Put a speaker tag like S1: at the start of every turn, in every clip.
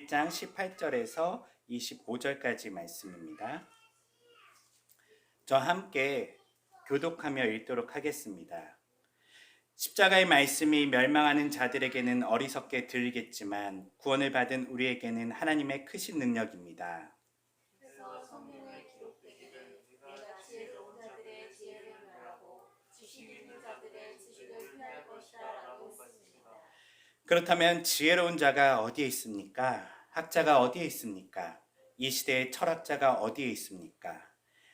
S1: 1장 18절에서 25절까지 말씀입니다. 저와 함께 교독하며 읽도록 하겠습니다. 십자가의 말씀이 멸망하는 자들에게는 어리석게 들리겠지만 구원을 받은 우리에게는 하나님의 크신 능력입니다.
S2: 그래서 성경에 기록되기를 내가 지혜로운 자들의 지혜를 멸하고 지식 있는 자들의 지식을 피할 것이다 라고 했습니다.
S1: 그렇다면 지혜로운 자가 어디에 있습니까? 학자가 어디에 있습니까? 이 시대의 철학자가 어디에 있습니까?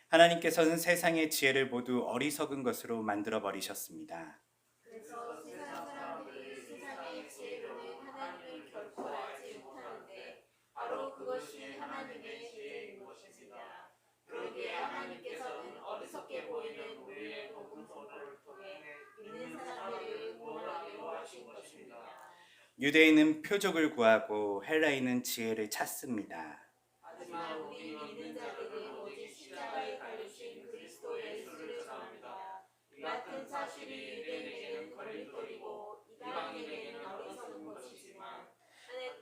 S1: 하나님께서는 세상의 지혜를 모두 어리석은 것으로 만들어 버리셨습니다.
S2: 그래서 세상 사람들이 세상의 지혜로는 하나님을 결코 알지 못하는데 바로 그것이 하나님의 지혜인 것입니다. 그러기에 하나님께서는 어리석게 보이는 우리의 복음 선포를 통해 믿는 사람들을 응원하기로 하신 것입니다.
S1: 유대인은 표적을 구하고 헬라인은 지혜를 찾습니다.
S2: 하지만 우리 믿는 자들은 오직 십자가에 달리신 그리스도 예수를 전합니다. 이 같은 사실이 유대인에게는 걸림돌이고 이방인에게는 어리석은 것이지만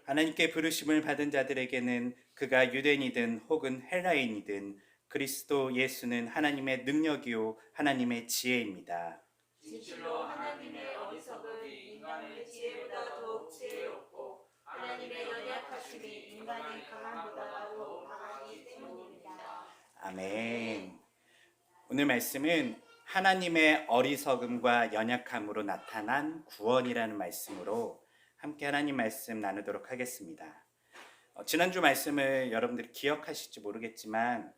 S1: 하나님께 부르심을 받은 자들에게는 그가 유대인이든 혹은 헬라인이든 그리스도 예수는 하나님의 능력이요 하나님의 지혜입니다.
S2: 진실로 하나님의 어리석은 인간의 지혜보다 더욱 지혜롭고 하나님의 연약하심이 인간의 강함보다 더욱 강하기 때문입니다.
S1: 아멘. 오늘 말씀은 하나님의 어리석음과 연약함으로 나타난 구원이라는 말씀으로 함께 하나님 말씀 나누도록 하겠습니다. 지난주 말씀을 여러분들이 기억하실지 모르겠지만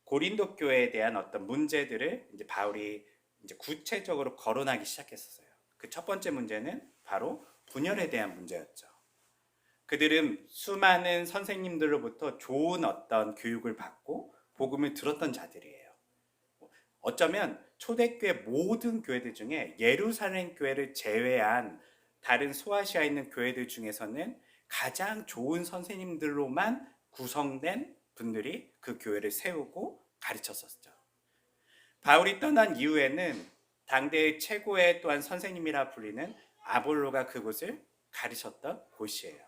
S1: 고린도 교회에 대한 어떤 문제들을 이제 바울이 이제 구체적으로 거론하기 시작했었어요. 그 첫 번째 문제는 바로 분열에 대한 문제였죠. 그들은 수많은 선생님들로부터 좋은 어떤 교육을 받고 복음을 들었던 자들이에요. 어쩌면 초대교회 모든 교회들 중에 예루살렘 교회를 제외한 다른 소아시아에 있는 교회들 중에서는 가장 좋은 선생님들로만 구성된 분들이 그 교회를 세우고 가르쳤었죠. 바울이 떠난 이후에는 당대의 최고의 또한 선생님이라 불리는 아볼로가 그곳을 가르쳤던 곳이에요.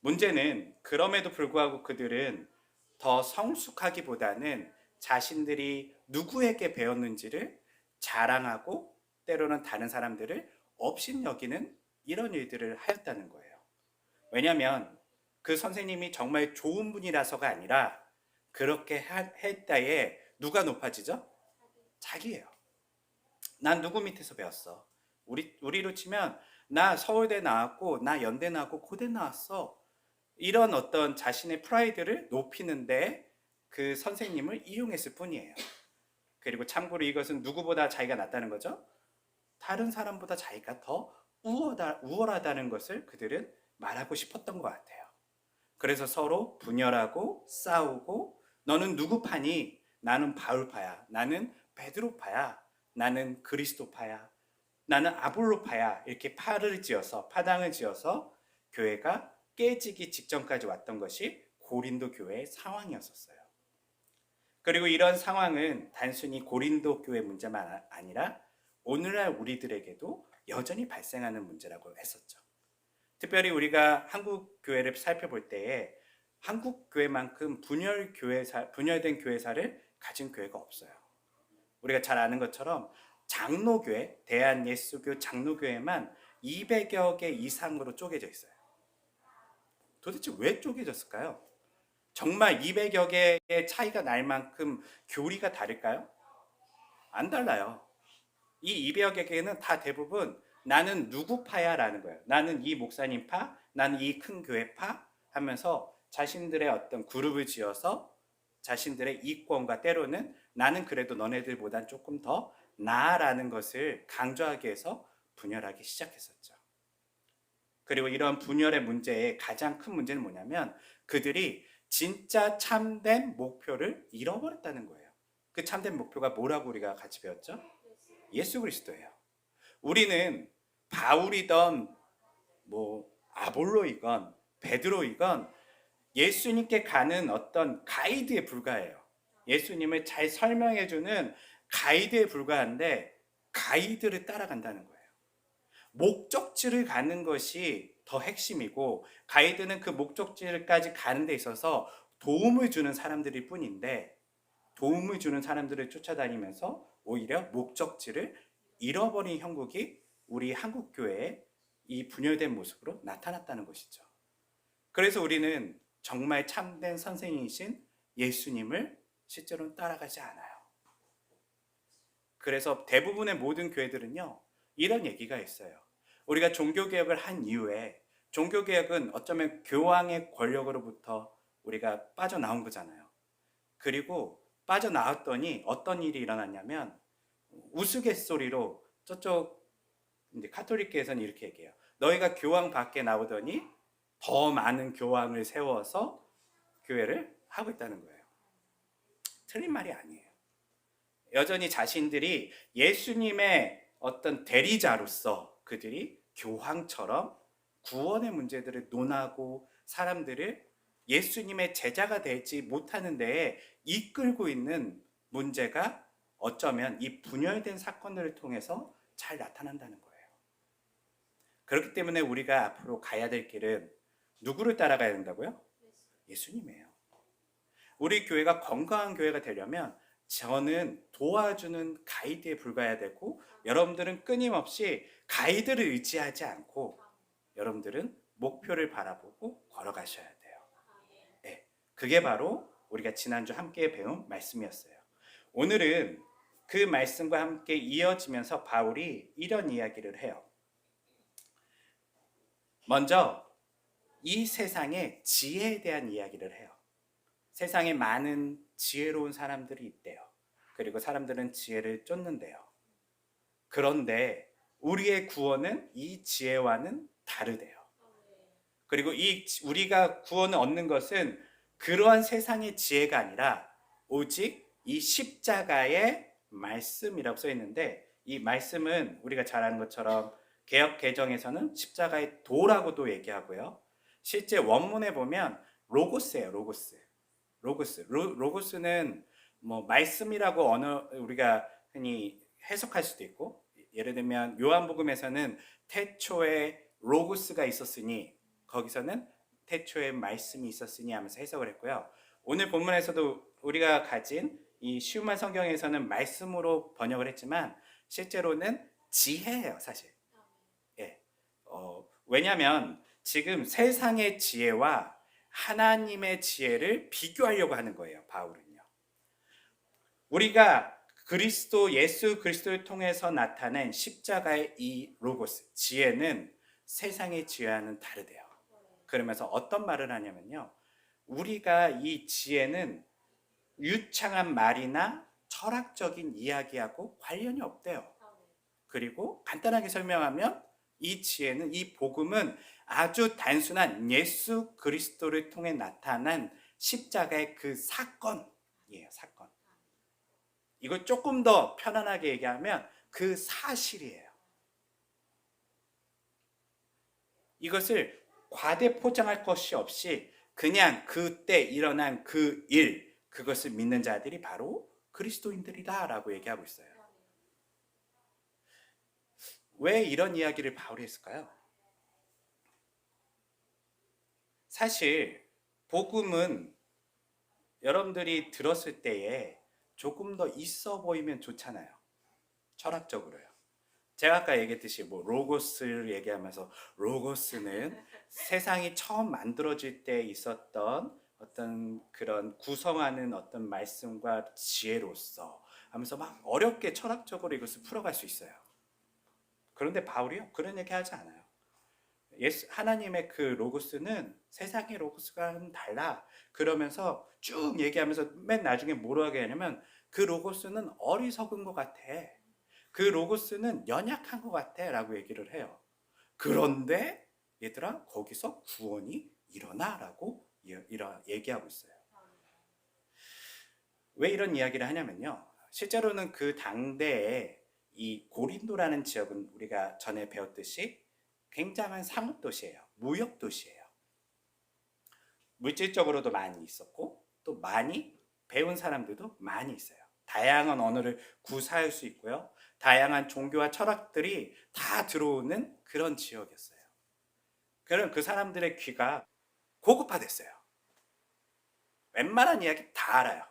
S1: 문제는 그럼에도 불구하고 그들은 더 성숙하기보다는 자신들이 누구에게 배웠는지를 자랑하고 때로는 다른 사람들을 업신여기는 이런 일들을 하였다는 거예요. 왜냐하면 그 선생님이 정말 좋은 분이라서가 아니라 그렇게 했다에 누가 높아지죠? 자기예요. 난 누구 밑에서 배웠어? 우리로 치면 나 서울대 나왔고 나 연대 나왔고 고대 나왔어. 이런 어떤 자신의 프라이드를 높이는데 그 선생님을 이용했을 뿐이에요. 그리고 참고로 이것은 누구보다 자기가 낫다는 거죠. 다른 사람보다 자기가 더 우월하다는 것을 그들은 말하고 싶었던 것 같아요. 그래서 서로 분열하고 싸우고 너는 누구 파니? 나는 바울파야. 나는 베드로파야. 나는 그리스도파야. 나는 아볼로파야. 이렇게 파당을 지어서 교회가 깨지기 직전까지 왔던 것이 고린도 교회의 상황이었어요. 그리고 이런 상황은 단순히 고린도 교회 문제만 아니라 오늘날 우리들에게도 여전히 발생하는 문제라고 했었죠. 특별히 우리가 한국 교회를 살펴볼 때에 한국 교회만큼 분열된 교회사를 가진 교회가 없어요. 우리가 잘 아는 것처럼 장로교회, 대한예수교 장로교회만 200여 개 이상으로 쪼개져 있어요. 도대체 왜 쪼개졌을까요? 정말 200여 개의 차이가 날 만큼 교리가 다를까요? 안 달라요. 이 200여 개는 다 대부분 나는 누구 파야 라는 거예요. 나는 이 목사님 파, 나는 이 큰 교회 파 하면서 자신들의 어떤 그룹을 지어서 자신들의 이권과 때로는 나는 그래도 너네들보단 조금 더 나아라는 것을 강조하기 위해서 분열하기 시작했었죠. 그리고 이런 분열의 문제의 가장 큰 문제는 뭐냐면 그들이 진짜 참된 목표를 잃어버렸다는 거예요. 그 참된 목표가 뭐라고 우리가 같이 배웠죠? 예수 그리스도예요. 우리는 바울이건 아볼로이건 베드로이건 예수님께 가는 어떤 가이드에 불과해요. 예수님을 잘 설명해주는 가이드에 불과한데 가이드를 따라간다는 거예요. 목적지를 가는 것이 더 핵심이고, 가이드는 그 목적지까지 가는 데 있어서 도움을 주는 사람들일 뿐인데, 도움을 주는 사람들을 쫓아다니면서 오히려 목적지를 잃어버린 형국이 우리 한국 교회에 이 분열된 모습으로 나타났다는 것이죠. 그래서 우리는 정말 참된 선생님이신 예수님을 실제로는 따라가지 않아요. 그래서 대부분의 모든 교회들은요, 이런 얘기가 있어요. 우리가 종교개혁을 한 이후에, 종교개혁은 어쩌면 교황의 권력으로부터 우리가 빠져나온 거잖아요. 그리고 빠져나왔더니 어떤 일이 일어났냐면, 우스갯소리로 저쪽 이제 카톨릭계에서는 이렇게 얘기해요. 너희가 교황 밖에 나오더니 더 많은 교황을 세워서 교회를 하고 있다는 거예요. 틀린 말이 아니에요. 여전히 자신들이 예수님의 어떤 대리자로서 그들이 교황처럼 구원의 문제들을 논하고 사람들을 예수님의 제자가 되지 못하는 데에 이끌고 있는 문제가 어쩌면 이 분열된 사건들을 통해서 잘 나타난다는 거예요. 그렇기 때문에 우리가 앞으로 가야 될 길은 누구를 따라가야 된다고요? 예수님이에요. 우리 교회가 건강한 교회가 되려면 저는 도와주는 가이드에 불과해야 되고, 여러분들은 끊임없이 가이드를 의지하지 않고 여러분들은 목표를 바라보고 걸어가셔야 돼요. 네, 그게 바로 우리가 지난주 함께 배운 말씀이었어요. 오늘은 그 말씀과 함께 이어지면서 바울이 이런 이야기를 해요. 먼저 이 세상의 지혜에 대한 이야기를 해요. 세상에 많은 지혜로운 사람들이 있대요. 그리고 사람들은 지혜를 쫓는데요. 그런데 우리의 구원은 이 지혜와는 다르대요. 그리고 우리가 구원을 얻는 것은 그러한 세상의 지혜가 아니라 오직 이 십자가의 말씀이라고 써 있는데, 이 말씀은 우리가 잘 아는 것처럼 개역 개정에서는 십자가의 도라고도 얘기하고요. 실제 원문에 보면 로고스예요. 로고스는 뭐 말씀이라고 우리가 흔히 해석할 수도 있고, 예를 들면 요한복음에서는 태초에 로고스가 있었으니, 거기서는 태초에 말씀이 있었으니 하면서 해석을 했고요. 오늘 본문에서도 우리가 가진 이 쉬움한 성경에서는 말씀으로 번역을 했지만 실제로는 지혜예요, 사실. 예. 왜냐하면 지금 세상의 지혜와 하나님의 지혜를 비교하려고 하는 거예요, 바울은요. 우리가 예수 그리스도를 통해서 나타낸 십자가의 이 로고스, 지혜는 세상의 지혜와는 다르대요. 그러면서 어떤 말을 하냐면요, 우리가 이 지혜는 유창한 말이나 철학적인 이야기하고 관련이 없대요. 그리고 간단하게 설명하면 이 지혜는, 이 복음은 아주 단순한 예수 그리스도를 통해 나타난 십자가의 그 사건이에요. 사건. 이걸 조금 더 편안하게 얘기하면 그 사실이에요. 이것을 과대 포장할 것이 없이 그냥 그때 일어난 그 일, 그것을 믿는 자들이 바로 그리스도인들이다라고 얘기하고 있어요. 왜 이런 이야기를 바울이 했을까요? 사실 복음은 여러분들이 들었을 때에 조금 더 있어 보이면 좋잖아요. 철학적으로요. 제가 아까 얘기했듯이 로고스를 얘기하면서, 로고스는 세상이 처음 만들어질 때 있었던 어떤 그런 구성하는 어떤 말씀과 지혜로서 하면서 막 어렵게 철학적으로 이것을 풀어갈 수 있어요. 그런데 바울이요, 그런 얘기 하지 않아요. 하나님의 그 로고스는 세상의 로고스와는 달라. 그러면서 쭉 얘기하면서 맨 나중에 뭐라고 하냐면, 그 로고스는 어리석은 것 같아. 그 로고스는 연약한 것 같아 라고 얘기를 해요. 그런데 얘들아, 거기서 구원이 일어나 라고 얘기하고 있어요. 왜 이런 이야기를 하냐면요, 실제로는 그 당대에 이 고린도라는 지역은 우리가 전에 배웠듯이 굉장한 상업도시예요. 무역도시예요. 물질적으로도 많이 있었고, 또 많이 배운 사람들도 많이 있어요. 다양한 언어를 구사할 수 있고요. 다양한 종교와 철학들이 다 들어오는 그런 지역이었어요. 그런 그 사람들의 귀가 고급화됐어요. 웬만한 이야기 다 알아요.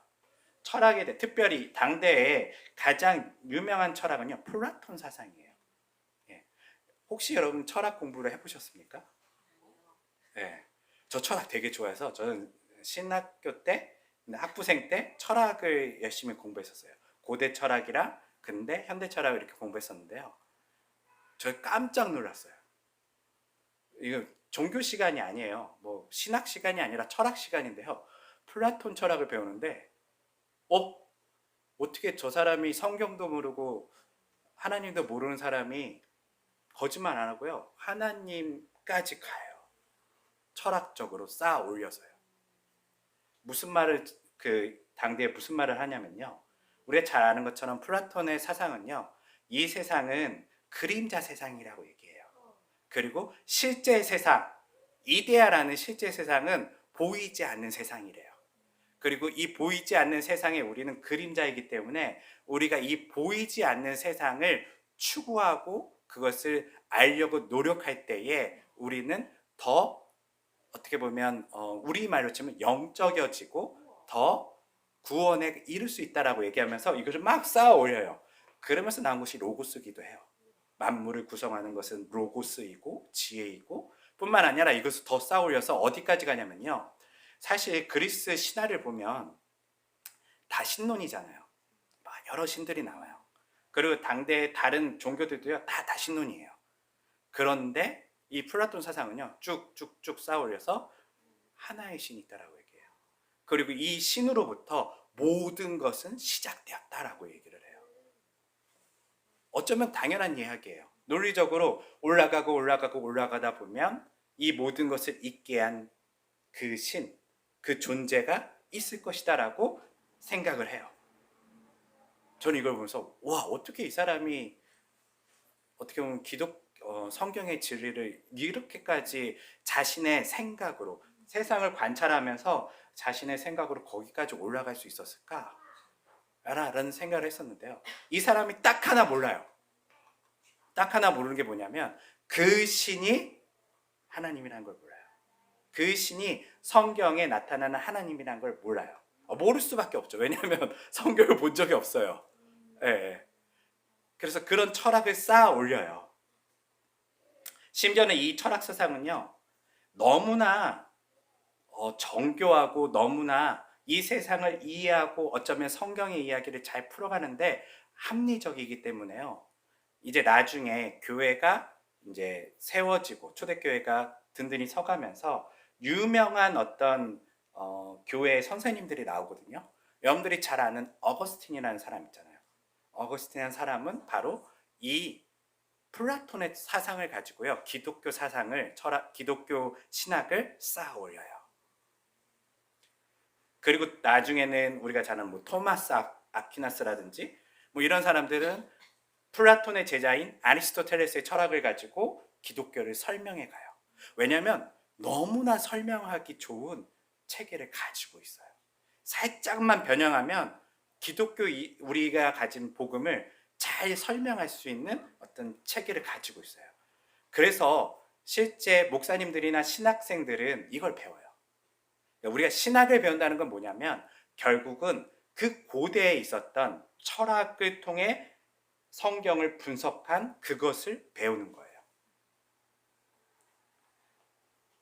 S1: 철학에 대해, 특별히 당대의 가장 유명한 철학은요, 플라톤 사상이에요. 예. 혹시 여러분 철학 공부를 해보셨습니까? 네. 저 철학 되게 좋아해서 저는 신학교 때, 학부생 때 철학을 열심히 공부했었어요. 고대 철학이랑 근대, 현대 철학을 이렇게 공부했었는데요. 저 깜짝 놀랐어요. 이거 종교 시간이 아니에요. 뭐 신학 시간이 아니라 철학 시간인데요. 플라톤 철학을 배우는데, 어? 어떻게 저 사람이 성경도 모르고 하나님도 모르는 사람이 거짓말 안 하고요. 하나님까지 가요. 철학적으로 쌓아 올려서요. 무슨 말을 그 당대에 무슨 말을 하냐면요. 우리가 잘 아는 것처럼 플라톤의 사상은요. 이 세상은 그림자 세상이라고 얘기해요. 그리고 실제 세상, 이데아라는 실제 세상은 보이지 않는 세상이래요. 그리고 이 보이지 않는 세상에 우리는 그림자이기 때문에 우리가 이 보이지 않는 세상을 추구하고 그것을 알려고 노력할 때에 우리는 더 어떻게 보면 우리말로 치면 영적이어지고 더 구원에 이룰 수 있다라고 얘기하면서 이것을 막 쌓아 올려요. 그러면서 나온 것이 로고스기도 해요. 만물을 구성하는 것은 로고스이고 지혜이고 뿐만 아니라 이것을 더 쌓아 올려서 어디까지 가냐면요. 사실 그리스 신화를 보면 다 신론이잖아요. 여러 신들이 나와요. 그리고 당대 다른 종교들도요, 다 신론이에요. 그런데 이 플라톤 사상은요, 쭉쭉쭉 쌓아 올려서 하나의 신이 있다라고 얘기해요. 그리고 이 신으로부터 모든 것은 시작되었다라고 얘기를 해요. 어쩌면 당연한 이야기예요. 논리적으로 올라가다 보면 이 모든 것을 있게 한 그 신, 그 존재가 있을 것이다라고 생각을 해요. 저는 이걸 보면서 와, 어떻게 이 사람이 어떻게 보면 성경의 진리를 이렇게까지 자신의 생각으로 세상을 관찰하면서 자신의 생각으로 거기까지 올라갈 수 있었을까? 라는 생각을 했었는데요. 이 사람이 딱 하나 몰라요. 딱 하나 모르는 게 뭐냐면 그 신이 하나님이라는 걸 몰라요. 그 신이 성경에 나타나는 하나님이라는 걸 몰라요. 모를 수밖에 없죠. 왜냐하면 성경을 본 적이 없어요. 예. 그래서 그런 철학을 쌓아 올려요. 심지어는 이 철학 사상은요, 너무나 정교하고 너무나 이 세상을 이해하고 어쩌면 성경의 이야기를 잘 풀어가는데 합리적이기 때문에요. 이제 나중에 교회가 이제 세워지고 초대교회가 든든히 서가면서 유명한 어떤 교회 선생님들이 나오거든요. 여러분들이 잘 아는 어거스틴이라는 사람 있잖아요. 어거스틴이라는 사람은 바로 이 플라톤의 사상을 가지고요. 기독교 사상을, 기독교 신학을 쌓아 올려요. 그리고 나중에는 우리가 잘 아는 토마스 아퀴나스라든지 이런 사람들은 플라톤의 제자인 아리스토텔레스의 철학을 가지고 기독교를 설명해 가요. 왜냐하면 너무나 설명하기 좋은 체계를 가지고 있어요. 살짝만 변형하면 우리가 가진 복음을 잘 설명할 수 있는 어떤 체계를 가지고 있어요. 그래서 실제 목사님들이나 신학생들은 이걸 배워요. 우리가 신학을 배운다는 건 뭐냐면 결국은 그 고대에 있었던 철학을 통해 성경을 분석한 그것을 배우는 거예요.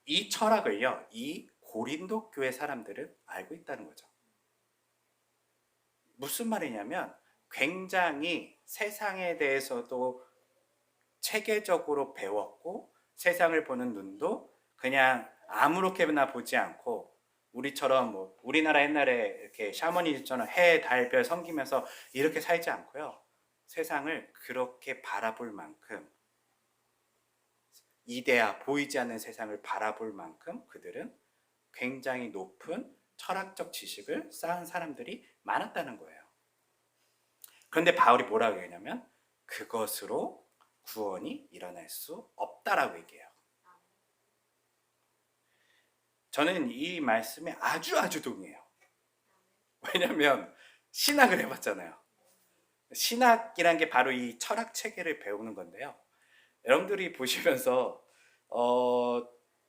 S1: 이 철학을요, 이 고린도 교회 사람들은 알고 있다는 거죠. 무슨 말이냐면 굉장히 세상에 대해서도 체계적으로 배웠고 세상을 보는 눈도 그냥 아무렇게나 보지 않고 우리처럼 우리나라 옛날에 이렇게 샤머니즘처럼 해, 달, 별 섬기면서 이렇게 살지 않고요. 세상을 그렇게 바라볼 만큼 이데아, 보이지 않는 세상을 바라볼 만큼 그들은 굉장히 높은 철학적 지식을 쌓은 사람들이 많았다는 거예요. 그런데 바울이 뭐라고 얘기하냐면 그것으로 구원이 일어날 수 없다라고 얘기해요. 저는 이 말씀에 아주 동의해요. 왜냐하면 신학을 해봤잖아요. 신학이란 게 바로 이 철학 체계를 배우는 건데요. 여러분들이 보시면서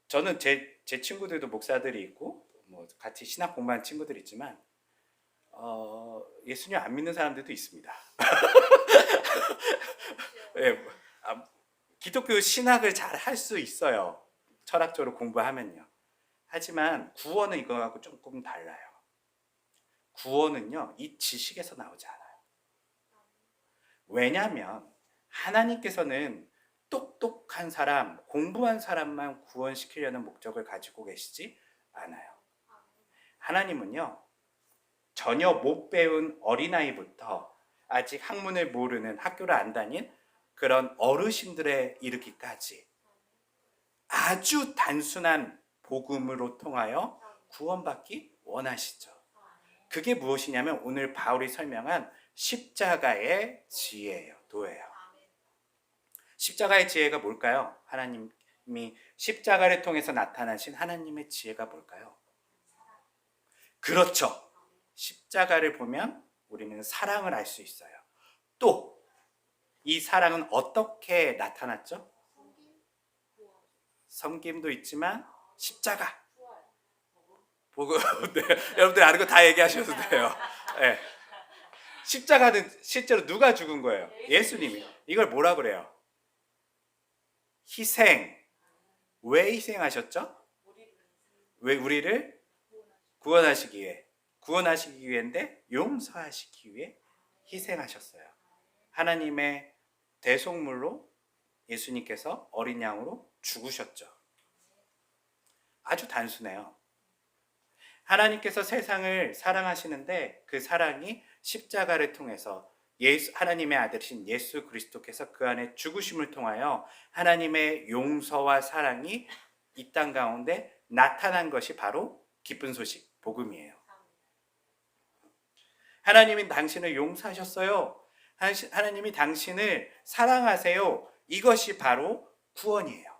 S1: 저는 제 친구들도 목사들이 있고 뭐 같이 신학 공부하는 친구들 있지만 예수님 안 믿는 사람들도 있습니다. 예, 아, 기독교 신학을 잘 할 수 있어요. 철학적으로 공부하면요. 하지만 구원은 이거하고 조금 달라요. 구원은요, 이 지식에서 나오지 않아요. 왜냐하면 하나님께서는 똑똑한 사람, 공부한 사람만 구원시키려는 목적을 가지고 계시지 않아요. 하나님은요, 전혀 못 배운 어린아이부터 아직 학문을 모르는, 학교를 안 다닌 그런 어르신들에 이르기까지 아주 단순한 복음으로 통하여 구원받기 원하시죠. 그게 무엇이냐면 오늘 바울이 설명한 십자가의 지혜예요. 도예요. 십자가의 지혜가 뭘까요? 하나님이 십자가를 통해서 나타나신 하나님의 지혜가 뭘까요? 그렇죠. 십자가를 보면 우리는 사랑을 알 수 있어요. 또 이 사랑은 어떻게 나타났죠? 섬김도 있지만 십자가. 보고 네, 여러분들 아는 거 다 얘기하셔도 돼요. 네. 십자가는 실제로 누가 죽은 거예요? 예수님이. 이걸 뭐라 그래요? 희생. 왜 희생하셨죠? 왜 우리를 구원하시기 위해. 구원하시기 위해인데 용서하시기 위해 희생하셨어요. 하나님의 대속물로 예수님께서 어린 양으로 죽으셨죠. 아주 단순해요. 하나님께서 세상을 사랑하시는데 그 사랑이 십자가를 통해서 하나님의 아들이신 예수 그리스도께서 그 안에 죽으심을 통하여 하나님의 용서와 사랑이 이 땅 가운데 나타난 것이 바로 기쁜 소식, 복음이에요. 하나님이 당신을 용서하셨어요. 하나님이 당신을 사랑하세요. 이것이 바로 구원이에요.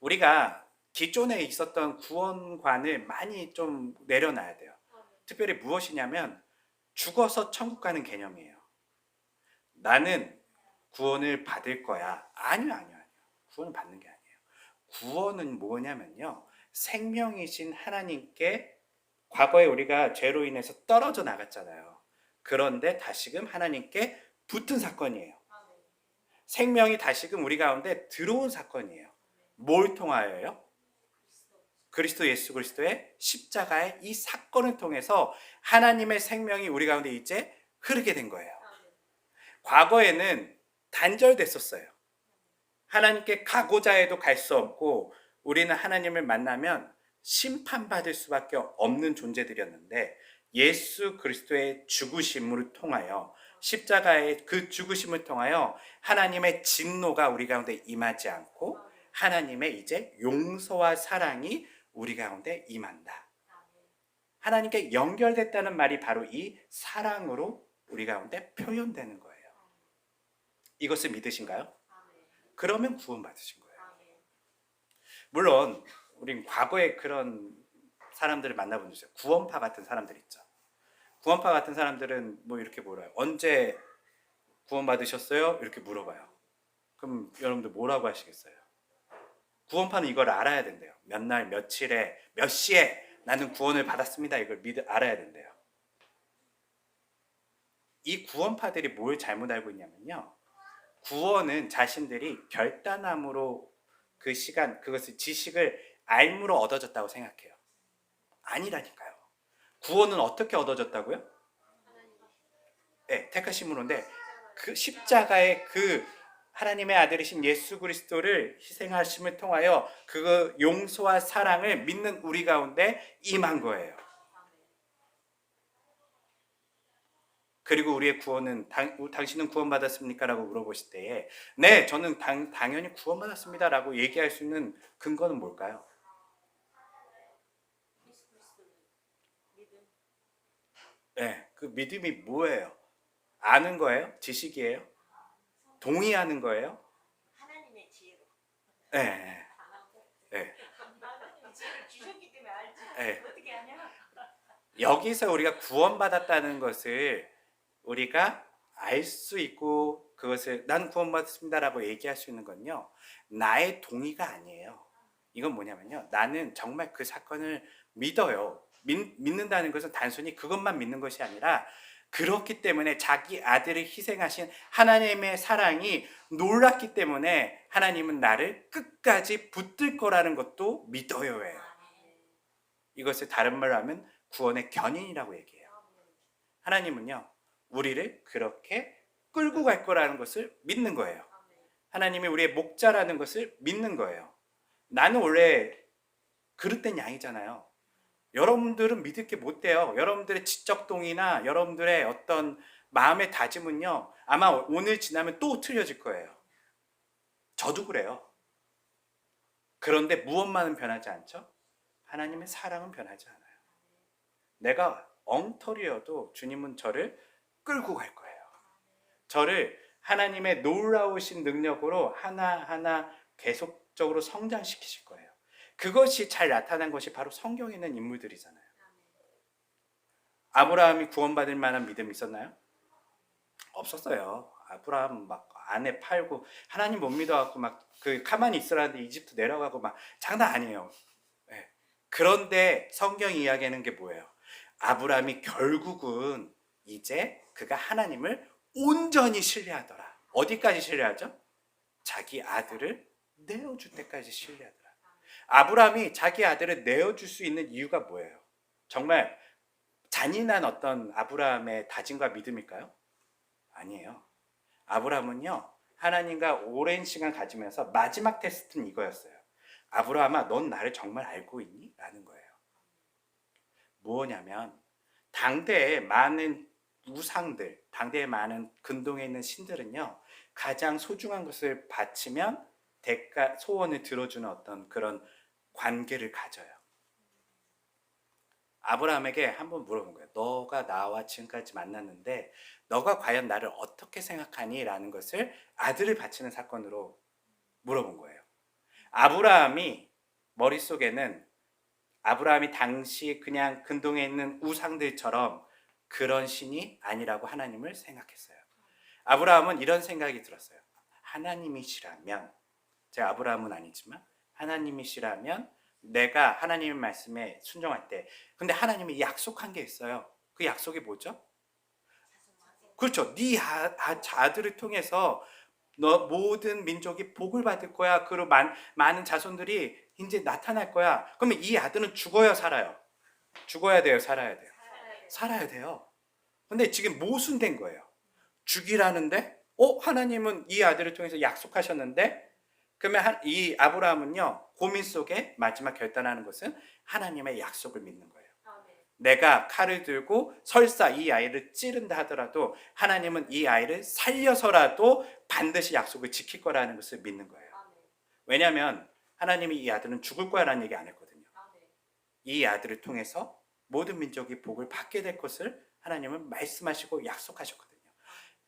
S1: 우리가 기존에 있었던 구원관을 많이 좀 내려놔야 돼요. 특별히 무엇이냐면 죽어서 천국 가는 개념이에요. 나는 구원을 받을 거야. 아니요. 구원을 받는 게 아니에요. 구원은 뭐냐면요. 생명이신 하나님께 과거에 우리가 죄로 인해서 떨어져 나갔잖아요. 그런데 다시금 하나님께 붙은 사건이에요. 생명이 다시금 우리 가운데 들어온 사건이에요. 뭘 통하여요? 그리스도 예수 그리스도의 십자가의 이 사건을 통해서 하나님의 생명이 우리 가운데 이제 흐르게 된 거예요. 과거에는 단절됐었어요. 하나님께 가고자 해도 갈 수 없고 우리는 하나님을 만나면 심판받을 수밖에 없는 존재들이었는데 예수 그리스도의 죽으심을 통하여 십자가의 그 죽으심을 통하여 하나님의 진노가 우리 가운데 임하지 않고 하나님의 이제 용서와 사랑이 우리 가운데 임한다. 하나님께 연결됐다는 말이 바로 이 사랑으로 우리 가운데 표현되는 거예요. 이것을 믿으신가요? 그러면 구원받으신 거예요. 물론 우린 과거에 그런 사람들을 만나본 적 있어요. 구원파 같은 사람들 있죠. 구원파 같은 사람들은 뭐 이렇게 물어요. 언제 구원받으셨어요? 이렇게 물어봐요. 그럼 여러분들 뭐라고 하시겠어요? 구원파는 이걸 알아야 된대요. 몇 날, 며칠에, 몇 시에 나는 구원을 받았습니다. 이걸 알아야 된대요. 이 구원파들이 뭘 잘못 알고 있냐면요. 구원은 자신들이 결단함으로 그 시간, 그것을 지식을 알므로 얻어졌다고 생각해요. 아니라니까요. 구원은 어떻게 얻어졌다고요? 네, 택하심으로인데 그 십자가의 그 하나님의 아들이신 예수 그리스도를 희생하심을 통하여 그 용서와 사랑을 믿는 우리 가운데 임한 거예요. 그리고 우리의 구원은 당신은 구원받았습니까? 라고 물어보실 때에 네, 저는 당연히 구원받았습니다 라고 얘기할 수 있는 근거는 뭘까요? 네, 그 믿음이 뭐예요? 아는 거예요? 지식이에요? 동의하는 거예요?
S2: 하나님의 지혜로.
S1: 네. 네.
S2: 하나님의 지혜를 주셨기 때문에 알지.
S1: 네.
S2: 어떻게 하냐?
S1: 여기서 우리가 구원받았다는 것을 우리가 알 수 있고 그것을 난 구원받았습니다라고 얘기할 수 있는 건요. 나의 동의가 아니에요. 이건 뭐냐면요. 나는 정말 그 사건을 믿어요. 믿는다는 것은 단순히 그것만 믿는 것이 아니라 그렇기 때문에 자기 아들을 희생하신 하나님의 사랑이 놀랍기 때문에 하나님은 나를 끝까지 붙들 거라는 것도 믿어요예요. 이것을 다른 말로 하면 구원의 견인이라고 얘기해요. 하나님은요, 우리를 그렇게 끌고 갈 거라는 것을 믿는 거예요. 하나님이 우리의 목자라는 것을 믿는 거예요. 나는 원래 그릇된 양이잖아요. 여러분들은 믿을 게 못 돼요. 여러분들의 지적 동의나 여러분들의 어떤 마음의 다짐은요, 아마 오늘 지나면 또 틀려질 거예요. 저도 그래요. 그런데 무엇만은 변하지 않죠? 하나님의 사랑은 변하지 않아요. 내가 엉터리여도 주님은 저를 끌고 갈 거예요. 저를 하나님의 놀라우신 능력으로 하나하나 계속적으로 성장시키실 거예요. 그것이 잘 나타난 것이 바로 성경에 있는 인물들이잖아요. 아브라함이 구원받을 만한 믿음이 있었나요? 없었어요. 아브라함 막 아내 팔고 하나님 못 믿어갖고 막 그 가만히 있으라는데 이집트 내려가고 막 장난 아니에요. 네. 그런데 성경이 이야기하는 게 뭐예요? 아브라함이 결국은 이제 그가 하나님을 온전히 신뢰하더라. 어디까지 신뢰하죠? 자기 아들을 내어줄 때까지 신뢰하더라. 아브라함이 자기 아들을 내어줄 수 있는 이유가 뭐예요? 정말 잔인한 어떤 아브라함의 다짐과 믿음일까요? 아니에요. 아브라함은요, 하나님과 오랜 시간 가지면서 마지막 테스트는 이거였어요. 아브라함아, 넌 나를 정말 알고 있니? 라는 거예요. 뭐냐면 당대의 많은 우상들, 당대의 많은 근동에 있는 신들은요, 가장 소중한 것을 바치면 대가, 소원을 들어주는 어떤 그런 관계를 가져요. 아브라함에게 한번 물어본 거예요. 너가 나와 지금까지 만났는데 너가 과연 나를 어떻게 생각하니? 라는 것을 아들을 바치는 사건으로 물어본 거예요. 아브라함이 머릿속에는 아브라함이 당시 그냥 근동에 있는 우상들처럼 그런 신이 아니라고 하나님을 생각했어요. 아브라함은 이런 생각이 들었어요. 하나님이시라면, 제가 아브라함은 아니지만 하나님이시라면 내가 하나님의 말씀에 순종할 때, 근데 하나님이 약속한 게 있어요. 그 약속이 뭐죠? 그렇죠. 네 아들을 통해서 너 모든 민족이 복을 받을 거야. 그리고 많은 자손들이 이제 나타날 거야. 그러면 이 아들은 죽어야 살아요? 죽어야 돼요? 살아야 돼요? 살아야 돼요. 근데 지금 모순된 거예요. 죽이라는데 하나님은 이 아들을 통해서 약속하셨는데, 그러면 이 아브라함은요, 고민 속에 마지막 결단하는 것은 하나님의 약속을 믿는 거예요. 내가 칼을 들고 설사 이 아이를 찌른다 하더라도 하나님은 이 아이를 살려서라도 반드시 약속을 지킬 거라는 것을 믿는 거예요. 왜냐하면 하나님이 이 아들은 죽을 거야라는 얘기 안 했거든요. 이 아들을 통해서 모든 민족이 복을 받게 될 것을 하나님은 말씀하시고 약속하셨거든요.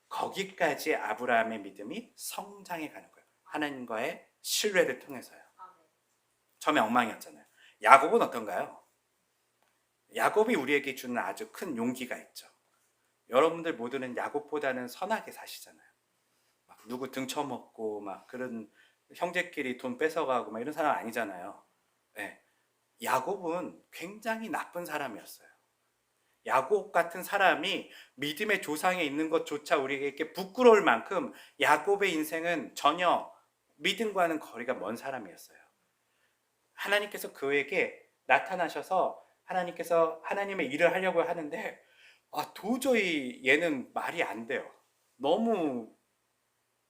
S1: 거기까지 아브라함의 믿음이 성장해 가는 거예요. 하나님과의 신뢰를 통해서요. 처음에 엉망이었잖아요. 야곱은 어떤가요? 야곱이 우리에게 주는 아주 큰 용기가 있죠. 여러분들 모두는 야곱보다는 선하게 사시잖아요. 막 누구 등쳐먹고 막 그런 형제끼리 돈 뺏어가고 막 이런 사람 아니잖아요. 네. 야곱은 굉장히 나쁜 사람이었어요. 야곱 같은 사람이 믿음의 조상에 있는 것조차 우리에게 부끄러울 만큼 야곱의 인생은 전혀 믿음과는 거리가 먼 사람이었어요. 하나님께서 그에게 나타나셔서 하나님께서 하나님의 일을 하려고 하는데 도저히 얘는 말이 안 돼요. 너무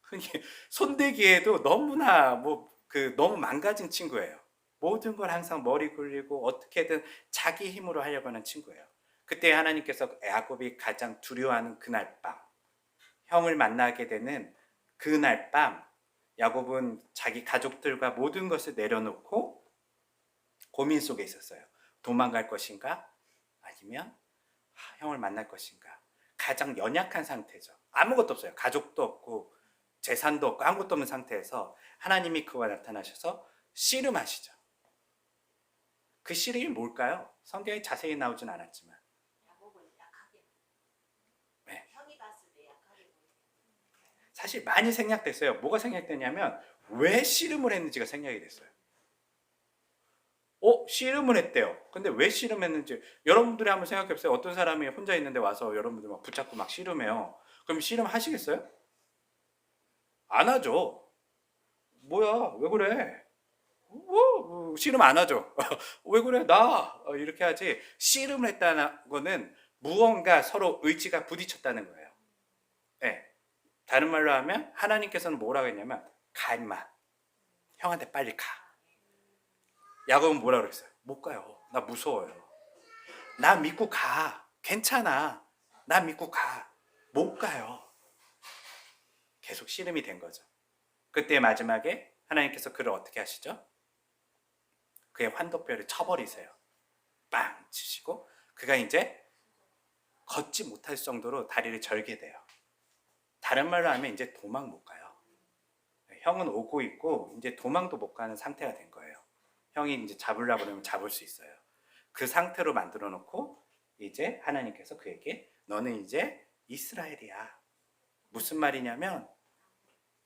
S1: 흔히 손대기에도 너무나 너무 망가진 친구예요. 모든 걸 항상 머리 굴리고 어떻게든 자기 힘으로 하려고 하는 친구예요. 그때 하나님께서 야곱이 가장 두려워하는 그날 밤, 형을 만나게 되는 그날 밤, 야곱은 자기 가족들과 모든 것을 내려놓고 고민 속에 있었어요. 도망갈 것인가? 아니면 형을 만날 것인가? 가장 연약한 상태죠. 아무것도 없어요. 가족도 없고 재산도 없고 아무것도 없는 상태에서 하나님이 그와 나타나셔서 씨름하시죠. 그 씨름이 뭘까요? 성경에 자세히 나오진 않았지만 사실 많이 생략됐어요. 뭐가 생략되냐면 왜 씨름을 했는지가 생략이 됐어요. 씨름을 했대요. 근데 왜 씨름했는지 여러분들이 한번 생각해 보세요. 어떤 사람이 혼자 있는데 와서 여러분들 막 붙잡고 막 씨름해요. 그럼 씨름 하시겠어요? 안 하죠. 뭐야, 왜 그래? 씨름 안 하죠. 왜 그래? 이렇게 하지. 씨름을 했다는 거는 무언가 서로 의지가 부딪혔다는 거예요. 네. 다른 말로 하면 하나님께서는 뭐라고 했냐면 가 임마. 형한테 빨리 가. 야곱은 뭐라 그랬어요? 못 가요. 나 무서워요. 나 믿고 가. 괜찮아. 나 믿고 가. 못 가요. 계속 씨름이 된 거죠. 그때 마지막에 하나님께서 그를 어떻게 하시죠? 그의 환도뼈를 쳐버리세요. 빵 치시고 그가 이제 걷지 못할 정도로 다리를 절게 돼요. 다른 말로 하면 이제 도망 못 가요. 형은 오고 있고 이제 도망도 못 가는 상태가 된 거예요. 형이 이제 잡으려고 그러면 잡을 수 있어요. 그 상태로 만들어 놓고 이제 하나님께서 그에게 너는 이제 이스라엘이야. 무슨 말이냐면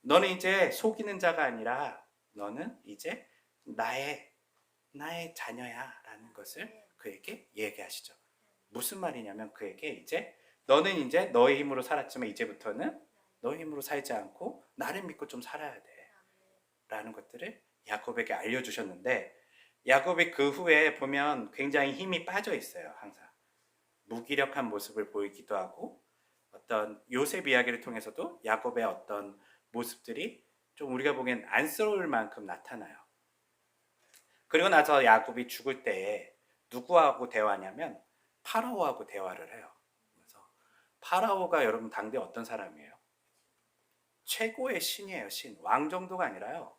S1: 너는 이제 속이는 자가 아니라 너는 이제 나의 자녀야 라는 것을 그에게 얘기하시죠. 무슨 말이냐면 그에게 이제 너는 이제 너의 힘으로 살았지만 이제부터는 너의 힘으로 살지 않고 나를 믿고 좀 살아야 돼 라는 것들을 야곱에게 알려주셨는데 야곱이 그 후에 보면 굉장히 힘이 빠져 있어요. 항상 무기력한 모습을 보이기도 하고 어떤 요셉 이야기를 통해서도 야곱의 어떤 모습들이 좀 우리가 보기엔 안쓰러울 만큼 나타나요. 그리고 나서 야곱이 죽을 때에 누구하고 대화하냐면 파라오하고 대화를 해요. 그래서 파라오가 여러분 당대 어떤 사람이에요? 최고의 신이에요. 신. 왕 정도가 아니라요.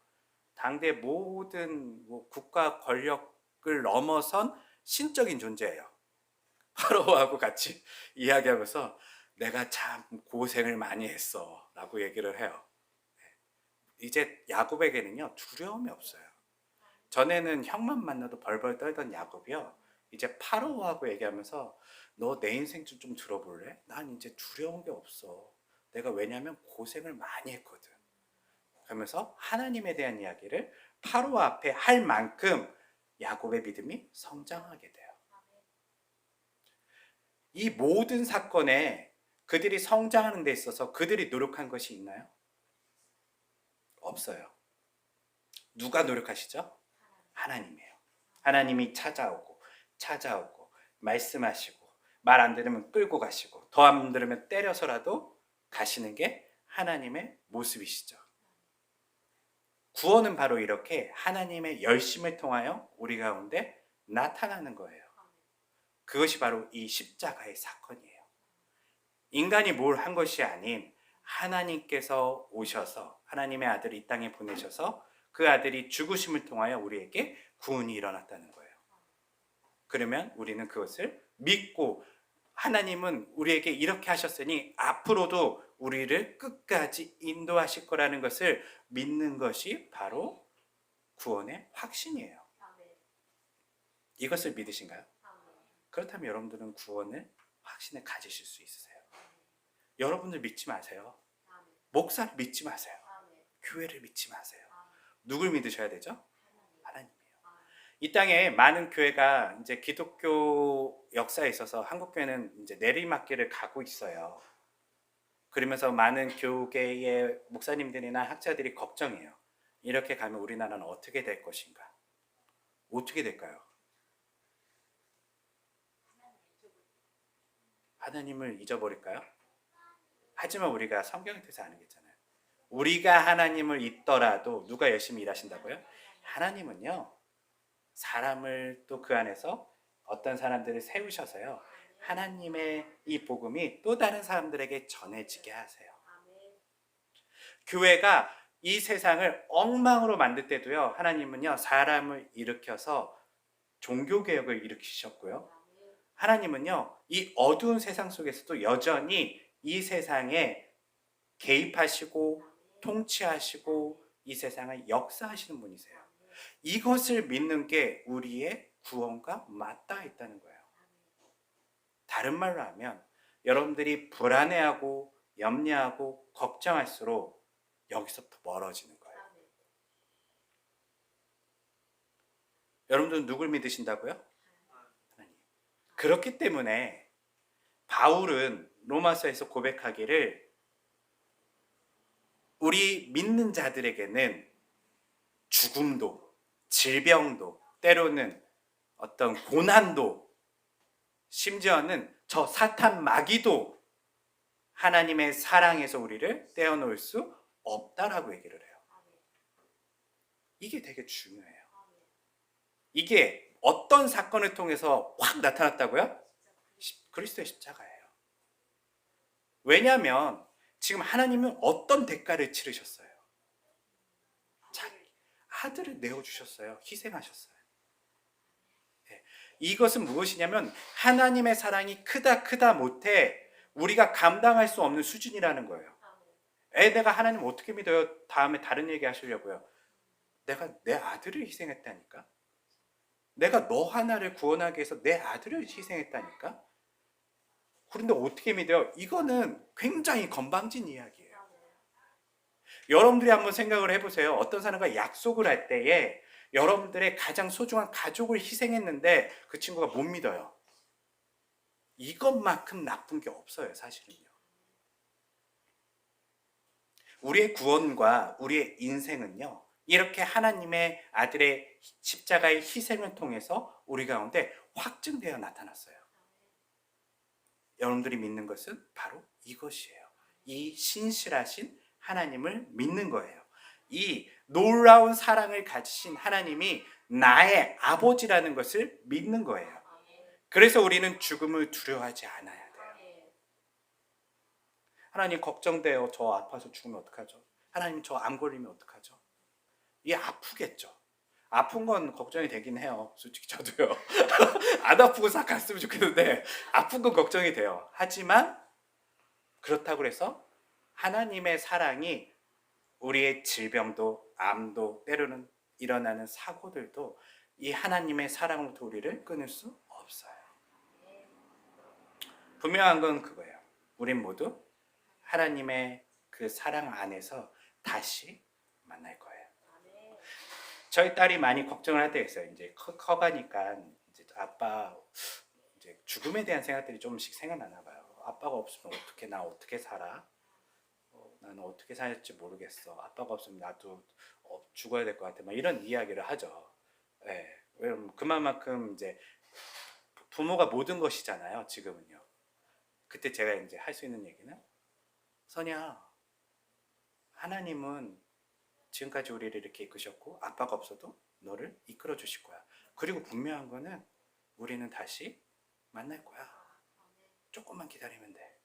S1: 당대 모든 국가 권력을 넘어선 신적인 존재예요. 파라오하고 같이 이야기하면서 내가 참 고생을 많이 했어 라고 얘기를 해요. 이제 야곱에게는요 두려움이 없어요. 전에는 형만 만나도 벌벌 떨던 야곱이요 이제 파라오하고 얘기하면서 너 내 인생 좀 들어볼래? 난 이제 두려운 게 없어. 내가 왜냐면 고생을 많이 했거든. 그러면서 하나님에 대한 이야기를 파라오 앞에 할 만큼 야곱의 믿음이 성장하게 돼요. 이 모든 사건에 그들이 성장하는 데 있어서 그들이 노력한 것이 있나요? 없어요. 누가 노력하시죠? 하나님이에요. 하나님이 찾아오고 말씀하시고 말 안 들으면 끌고 가시고 더 안 들으면 때려서라도 가시는 게 하나님의 모습이시죠. 구원은 바로 이렇게 하나님의 열심을 통하여 우리 가운데 나타나는 거예요. 그것이 바로 이 십자가의 사건이에요. 인간이 뭘 한 것이 아닌 하나님께서 오셔서 하나님의 아들을 이 땅에 보내셔서 그 아들이 죽으심을 통하여 우리에게 구원이 일어났다는 거예요. 그러면 우리는 그것을 믿고 하나님은 우리에게 이렇게 하셨으니 앞으로도 우리를 끝까지 인도하실 거라는 것을 믿는 것이 바로 구원의 확신이에요. 이것을 믿으신가요? 그렇다면 여러분들은 구원을 확신을 가지실 수 있으세요. 여러분들 믿지 마세요. 목사를 믿지 마세요. 교회를 믿지 마세요. 누굴 믿으셔야 되죠? 하나님이에요. 이 땅에 많은 교회가 이제 기독교 역사에 있어서 한국 교회는 이제 내리막길을 가고 있어요. 그러면서 많은 교계의 목사님들이나 학자들이 걱정해요. 이렇게 가면 우리나라는 어떻게 될 것인가? 어떻게 될까요? 하나님을 잊어버릴까요? 하지만 우리가 성경에 대해서 아는 게 있잖아요. 우리가 하나님을 잊더라도 누가 열심히 일하신다고요? 하나님은요. 사람을 또 그 안에서 어떤 사람들을 세우셔서요. 하나님의 이 복음이 또 다른 사람들에게 전해지게 하세요. 교회가 이 세상을 엉망으로 만들 때도요. 하나님은요. 사람을 일으켜서 종교개혁을 일으키셨고요. 하나님은요. 이 어두운 세상 속에서도 여전히 이 세상에 개입하시고 통치하시고 이 세상을 역사하시는 분이세요. 이것을 믿는 게 우리의 구원과 맞닿아 있다는 거예요. 다른 말로 하면 여러분들이 불안해하고 염려하고 걱정할수록 여기서부터 멀어지는 거예요. 여러분들은 누굴 믿으신다고요? 하나님. 그렇기 때문에 바울은 로마서에서 고백하기를 우리 믿는 자들에게는 죽음도, 질병도, 때로는 어떤 고난도, 심지어는 저 사탄 마귀도 하나님의 사랑에서 우리를 떼어놓을 수 없다라고 얘기를 해요. 이게 되게 중요해요. 이게 어떤 사건을 통해서 확 나타났다고요? 그리스도의 십자가예요. 왜냐하면 지금 하나님은 어떤 대가를 치르셨어요? 자기 아들을 내어주셨어요. 희생하셨어요. 네. 이것은 무엇이냐면 하나님의 사랑이 크다 못해 우리가 감당할 수 없는 수준이라는 거예요. 내가 하나님 어떻게 믿어요? 다음에 다른 얘기 하시려고요. 내가 내 아들을 희생했다니까? 내가 너 하나를 구원하기 위해서 내 아들을 희생했다니까? 그런데 어떻게 믿어요? 이거는 굉장히 건방진 이야기예요. 여러분들이 한번 생각을 해보세요. 어떤 사람과 약속을 할 때에 여러분들의 가장 소중한 가족을 희생했는데 그 친구가 못 믿어요. 이것만큼 나쁜 게 없어요, 사실은요. 우리의 구원과 우리의 인생은요, 이렇게 하나님의 아들의 십자가의 희생을 통해서 우리 가운데 확증되어 나타났어요. 여러분들이 믿는 것은 바로 이것이에요. 이 신실하신 하나님을 믿는 거예요. 이 놀라운 사랑을 가지신 하나님이 나의 아버지라는 것을 믿는 거예요. 그래서 우리는 죽음을 두려워하지 않아야 돼요. 하나님 걱정돼요. 저 아파서 죽으면 어떡하죠? 하나님 저 암 걸리면 어떡하죠? 이 아프겠죠. 아픈 건 걱정이 되긴 해요. 솔직히 저도요. 안 아프고 싹 갔으면 좋겠는데 아픈 건 걱정이 돼요. 하지만 그렇다고 해서 하나님의 사랑이 우리의 질병도 암도 때로는 일어나는 사고들도 이 하나님의 사랑으로부터 우리를 끊을 수 없어요. 분명한 건 그거예요. 우린 모두 하나님의 그 사랑 안에서 다시 만날 거예요. 저희 딸이 많이 걱정을 할 때가 있어요. 이제 커가니까 이제 아빠 이제 죽음에 대한 생각들이 조금씩 생각나나 봐요. 아빠가 없으면 어떻게 나 어떻게 살아? 나는 어떻게 살지 모르겠어. 아빠가 없으면 나도 죽어야 될 것 같아. 막 이런 이야기를 하죠. 네. 왜냐면 그만큼 이제 부모가 모든 것이잖아요. 지금은요. 그때 제가 이제 할 수 있는 얘기는 선이야, 하나님은 지금까지 우리를 이렇게 이끄셨고 아빠가 없어도 너를 이끌어 주실 거야. 그리고 분명한 거는 우리는 다시 만날 거야. 조금만 기다리면 돼.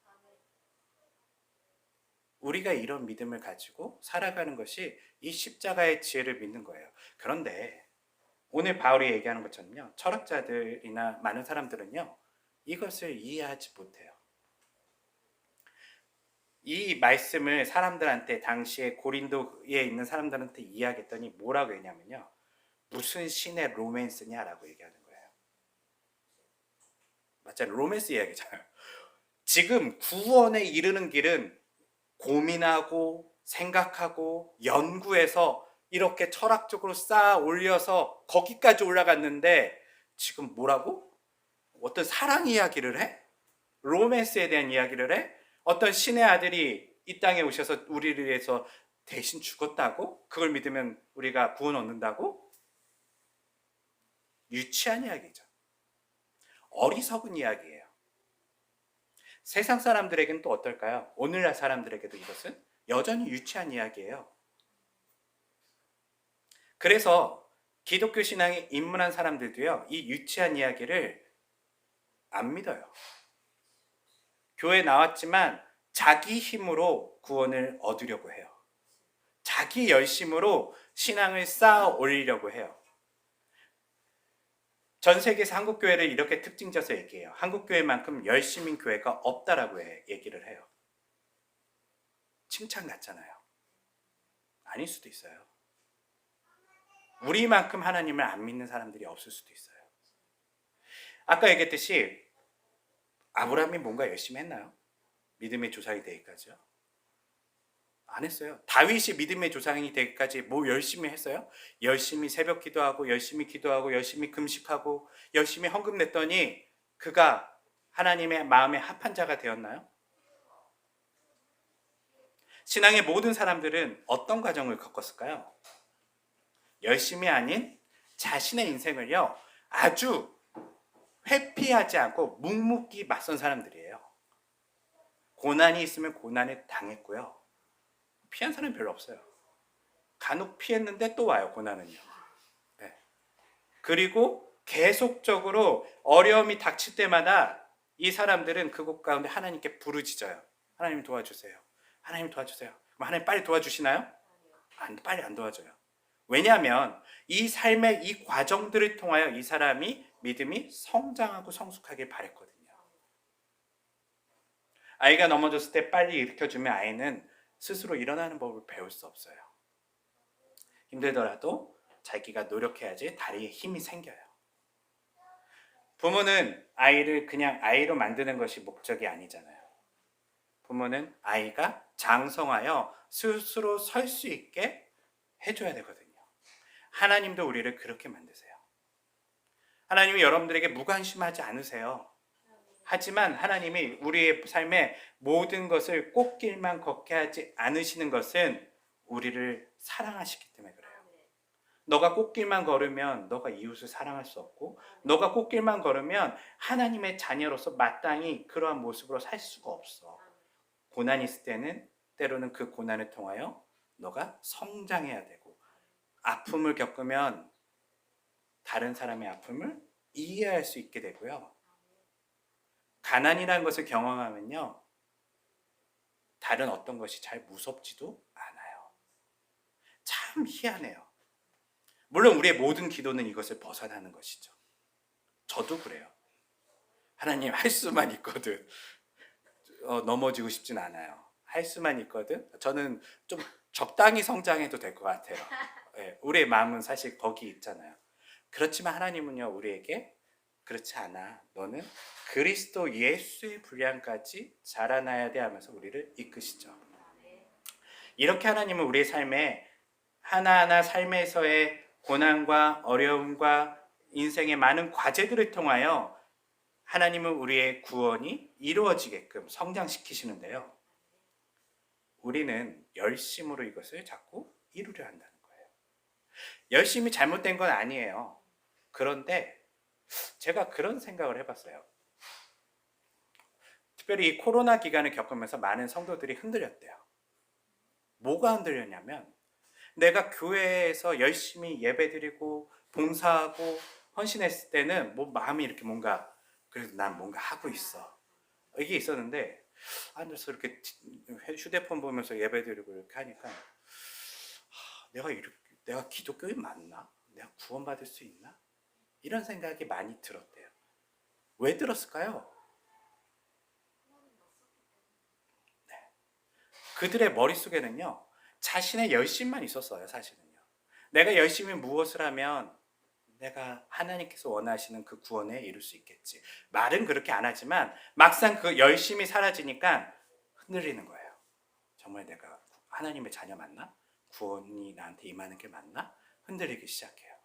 S1: 우리가 이런 믿음을 가지고 살아가는 것이 이 십자가의 지혜를 믿는 거예요. 그런데 오늘 바울이 얘기하는 것처럼요, 철학자들이나 많은 사람들은요, 이것을 이해하지 못해요. 이 말씀을 사람들한테, 당시에 고린도에 있는 사람들한테 이야기했더니 뭐라고 했냐면요, 무슨 신의 로맨스냐라고 얘기하는 거예요. 맞잖아요. 로맨스 이야기잖아요. 지금 구원에 이르는 길은 고민하고 생각하고 연구해서 이렇게 철학적으로 쌓아 올려서 거기까지 올라갔는데 지금 뭐라고? 어떤 사랑 이야기를 해? 로맨스에 대한 이야기를 해? 어떤 신의 아들이 이 땅에 오셔서 우리를 위해서 대신 죽었다고? 그걸 믿으면 우리가 구원 얻는다고? 유치한 이야기죠. 어리석은 이야기예요. 세상 사람들에게는 또 어떨까요? 오늘날 사람들에게도 이것은 여전히 유치한 이야기예요. 그래서 기독교 신앙에 입문한 사람들도요, 이 유치한 이야기를 안 믿어요. 교회 나왔지만 자기 힘으로 구원을 얻으려고 해요. 자기 열심으로 신앙을 쌓아 올리려고 해요. 전 세계에서 한국교회를 이렇게 특징져서 얘기해요. 한국교회만큼 열심인 교회가 없다라고 얘기를 해요. 칭찬 같잖아요. 아닐 수도 있어요. 우리만큼 하나님을 안 믿는 사람들이 없을 수도 있어요. 아까 얘기했듯이 아브라함이 뭔가 열심히 했나요? 믿음의 조상이 되기까지요. 안 했어요. 다윗이 믿음의 조상이 되기까지 뭐 열심히 했어요? 열심히 새벽 기도하고 열심히 기도하고 열심히 금식하고 열심히 헌금 냈더니 그가 하나님의 마음에 합한 자가 되었나요? 신앙의 모든 사람들은 어떤 과정을 겪었을까요? 열심이 아닌 자신의 인생을요, 아주 회피하지 않고 묵묵히 맞선 사람들이에요. 고난이 있으면 고난에 당했고요. 피한 사람이 별로 없어요. 간혹 피했는데 또 와요, 고난은요. 네. 그리고 계속적으로 어려움이 닥칠 때마다 이 사람들은 그곳 가운데 하나님께 부르짖어요. 하나님 도와주세요. 하나님 도와주세요. 그럼 하나님 빨리 도와주시나요? 빨리 안 도와줘요. 왜냐하면 이 삶의 이 과정들을 통하여 이 사람이 믿음이 성장하고 성숙하길 바랬거든요. 아이가 넘어졌을 때 빨리 일으켜주면 아이는 스스로 일어나는 법을 배울 수 없어요. 힘들더라도 자기가 노력해야지 다리에 힘이 생겨요. 부모는 아이를 그냥 아이로 만드는 것이 목적이 아니잖아요. 부모는 아이가 장성하여 스스로 설 수 있게 해줘야 되거든요. 하나님도 우리를 그렇게 만드세요. 하나님이 여러분들에게 무관심하지 않으세요. 하지만 하나님이 우리의 삶에 모든 것을 꽃길만 걷게 하지 않으시는 것은 우리를 사랑하시기 때문에 그래요. 너가 꽃길만 걸으면 너가 이웃을 사랑할 수 없고, 너가 꽃길만 걸으면 하나님의 자녀로서 마땅히 그러한 모습으로 살 수가 없어. 고난이 있을 때는 때로는 그 고난을 통하여 너가 성장해야 되고, 아픔을 겪으면 다른 사람의 아픔을 이해할 수 있게 되고요. 가난이라는 것을 경험하면요, 다른 어떤 것이 잘 무섭지도 않아요. 참 희한해요. 물론 우리의 모든 기도는 이것을 벗어나는 것이죠. 저도 그래요. 하나님 할 수만 있거든 넘어지고 싶진 않아요. 할 수만 있거든 저는 좀 적당히 성장해도 될 것 같아요. 네, 우리의 마음은 사실 거기 있잖아요. 그렇지만 하나님은요, 우리에게 그렇지 않아. 너는 그리스도 예수의 분량까지 자라나야 돼 하면서 우리를 이끄시죠. 이렇게 하나님은 우리의 삶에 하나하나 삶에서의 고난과 어려움과 인생의 많은 과제들을 통하여 하나님은 우리의 구원이 이루어지게끔 성장시키시는데요. 우리는 열심으로 이것을 자꾸 이루려 한다는 거예요. 열심이 잘못된 건 아니에요. 그런데 제가 그런 생각을 해봤어요. 특별히 이 코로나 기간을 겪으면서 많은 성도들이 흔들렸대요. 뭐가 흔들렸냐면, 내가 교회에서 열심히 예배드리고 봉사하고 헌신했을 때는 뭐 마음이 이렇게 뭔가, 그래도 난 뭔가 하고 있어, 이게 있었는데, 앉아서 이렇게 휴대폰 보면서 예배드리고 이렇게 하니까 내가 기독교인 맞나? 내가 구원받을 수 있나? 이런 생각이 많이 들었대요. 왜 들었을까요? 네. 그들의 머릿속에는요, 자신의 열심만 있었어요. 사실은요. 내가 열심히 무엇을 하면 내가 하나님께서 원하시는 그 구원에 이룰 수 있겠지. 말은 그렇게 안 하지만 막상 그 열심이 사라지니까 흔들리는 거예요. 정말 내가 하나님의 자녀 맞나? 구원이 나한테 임하는 게 맞나? 흔들리기 시작해요.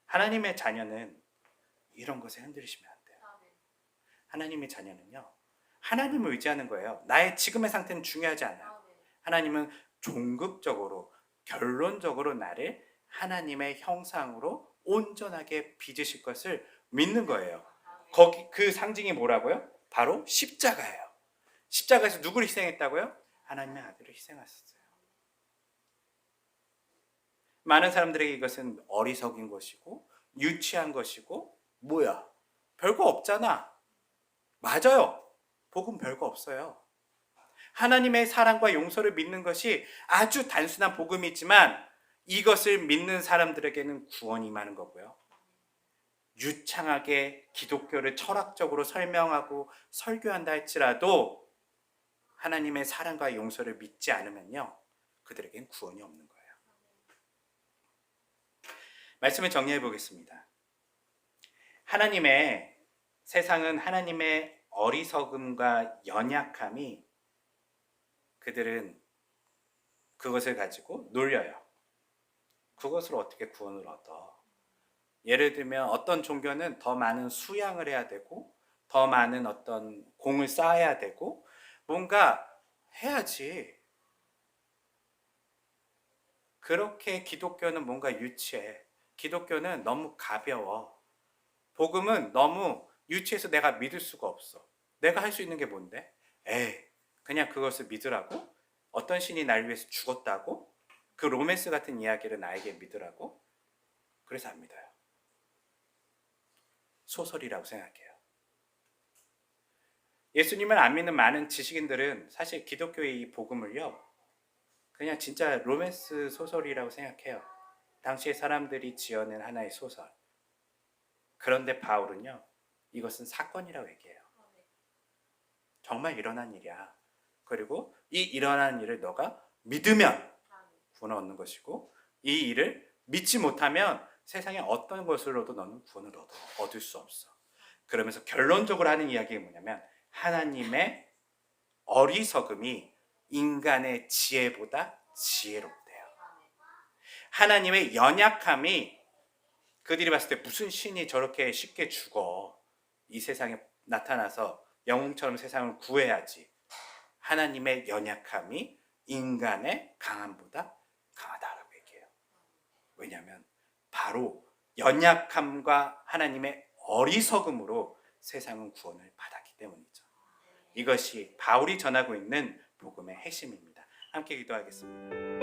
S1: 하나님의 자녀는 이런 것에 흔들리시면 안 돼요. 하나님의 자녀는요, 하나님을 의지하는 거예요. 나의 지금의 상태는 중요하지 않아요. 하나님은 종극적으로, 결론적으로 나를 하나님의 형상으로 온전하게 빚으실 것을 믿는 거예요. 거기 그 상징이 뭐라고요? 바로 십자가예요. 십자가에서 누구를 희생했다고요? 하나님의 아들을 희생하셨어요. 많은 사람들에게 이것은 어리석인 것이고 유치한 것이고, 뭐야, 별거 없잖아. 맞아요. 복음 별거 없어요. 하나님의 사랑과 용서를 믿는 것이 아주 단순한 복음이지만 이것을 믿는 사람들에게는 구원이 임하는 거고요. 유창하게 기독교를 철학적으로 설명하고 설교한다 할지라도 하나님의 사랑과 용서를 믿지 않으면요, 그들에겐 구원이 없는 거예요. 말씀을 정리해 보겠습니다. 세상은 하나님의 어리석음과 연약함이 그들은 그것을 가지고 놀려요. 그것으로 어떻게 구원을 얻어? 예를 들면 어떤 종교는 더 많은 수양을 해야 되고 더 많은 어떤 공을 쌓아야 되고 뭔가 해야지. 그렇게 기독교는 뭔가 유치해. 기독교는 너무 가벼워. 복음은 너무 유치해서 내가 믿을 수가 없어. 내가 할 수 있는 게 뭔데? 에이, 그냥 그것을 믿으라고? 어떤 신이 날 위해서 죽었다고? 그 로맨스 같은 이야기를 나에게 믿으라고? 그래서 안 믿어요. 소설이라고 생각해요. 예수님을 안 믿는 많은 지식인들은 사실 기독교의 이 복음을요, 그냥 진짜 로맨스 소설이라고 생각해요. 당시의 사람들이 지어낸 하나의 소설. 그런데 바울은요, 이것은 사건이라고 얘기해요. 정말 일어난 일이야. 그리고 이 일어난 일을 너가 믿으면 구원을 얻는 것이고, 이 일을 믿지 못하면 세상에 어떤 것으로도 너는 구원을 얻을 수 없어. 그러면서 결론적으로 하는 이야기가 뭐냐면 하나님의 어리석음이 인간의 지혜보다 지혜롭대요. 하나님의 연약함이 그들이 봤을 때 무슨 신이 저렇게 쉽게 죽어. 이 세상에 나타나서 영웅처럼 세상을 구해야지. 하나님의 연약함이 인간의 강함보다 강하다라고 얘기해요. 왜냐하면 바로 연약함과 하나님의 어리석음으로 세상은 구원을 받았기 때문이죠. 이것이 바울이 전하고 있는 복음의 핵심입니다. 함께 기도하겠습니다.